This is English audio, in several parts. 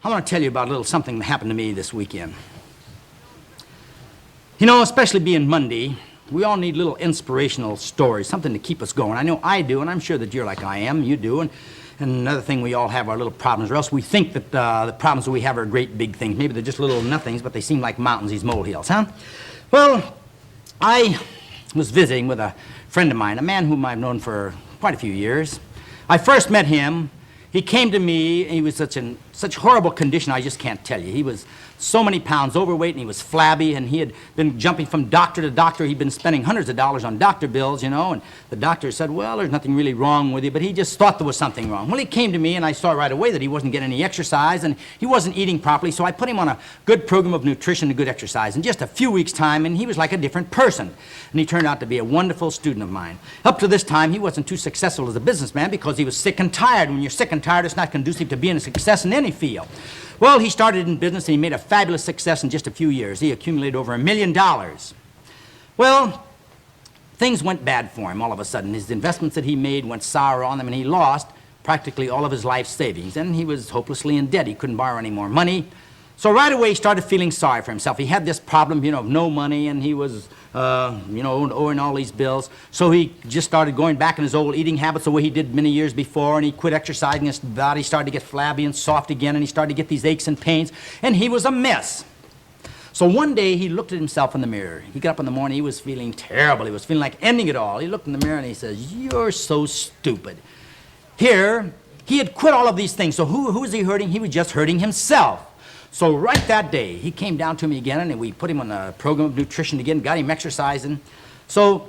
I want to tell you about a little something that happened to me this weekend. You know, especially being Monday, we all need little inspirational stories, something to keep us going. I know I do, and I'm sure that you're like I am, you do. And another thing, we all have our little problems, or else we think that the problems that we have are great big things. Maybe they're just little nothings, but they seem like mountains, these molehills, huh? Well, I was visiting with a friend of mine, a man whom I've known for quite a few years. I first met him. He came to me, and he was in such horrible condition, I just can't tell you. He was so many pounds overweight, and he was flabby, and he had been jumping from doctor to doctor. He'd been spending hundreds of dollars on doctor bills, you know, and the doctor said, well, there's nothing really wrong with you, but he just thought there was something wrong. Well, he came to me, and I saw right away that he wasn't getting any exercise, and he wasn't eating properly, so I put him on a good program of nutrition and good exercise. In just a few weeks' time, and he was like a different person, and he turned out to be a wonderful student of mine. Up to this time, he wasn't too successful as a businessman because he was sick and tired. When you're sick and tired, it's not conducive to being a success in any field. Well, he started in business, and he made a fabulous success in just a few years. He accumulated over $1 million. Well, things went bad for him all of a sudden. His investments that he made went sour on him, and he lost practically all of his life savings. And he was hopelessly in debt. He couldn't borrow any more money. So right away, he started feeling sorry for himself. He had this problem, you know, of no money, and he was, you know, owing all these bills. So he just started going back in his old eating habits the way he did many years before, and he quit exercising. His body started to get flabby and soft again, and he started to get these aches and pains, and he was a mess. So one day, he looked at himself in the mirror. He got up in the morning, he was feeling terrible. He was feeling like ending it all. He looked in the mirror, and he says, "You're so stupid." Here, he had quit all of these things, so who was he hurting? He was just hurting himself. So right that day, he came down to me again, and we put him on a program of nutrition again, got him exercising. So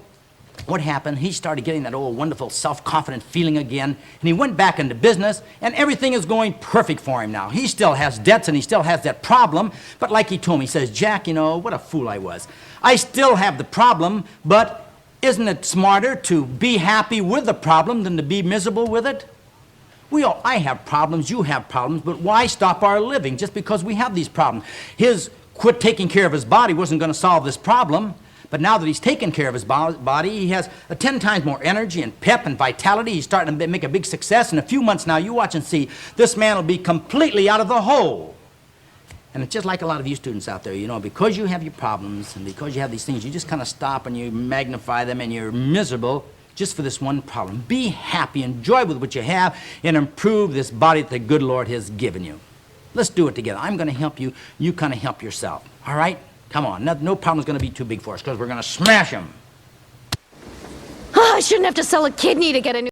what happened? He started getting that old wonderful self-confident feeling again, and he went back into business, and everything is going perfect for him now. He still has debts, and he still has that problem, but like he told me, he says, "Jack, you know, what a fool I was. I still have the problem, but isn't it smarter to be happy with the problem than to be miserable with it?" I have problems, you have problems, but why stop our living just because we have these problems? His quit taking care of his body wasn't going to solve this problem, but now that he's taken care of his body, he has 10 times more energy and pep and vitality. He's starting to make a big success. In a few months now, you watch and see, this man will be completely out of the hole. And it's just like a lot of you students out there, you know, because you have your problems and because you have these things, you just kind of stop and you magnify them and you're miserable just for this one problem. Be happy, enjoy with what you have, and improve this body that the good Lord has given you. Let's do it together. I'm going to help you. You kind of help yourself. All right? Come on. No problem's going to be too big for us because we're going to smash them. Oh, I shouldn't have to sell a kidney to get a new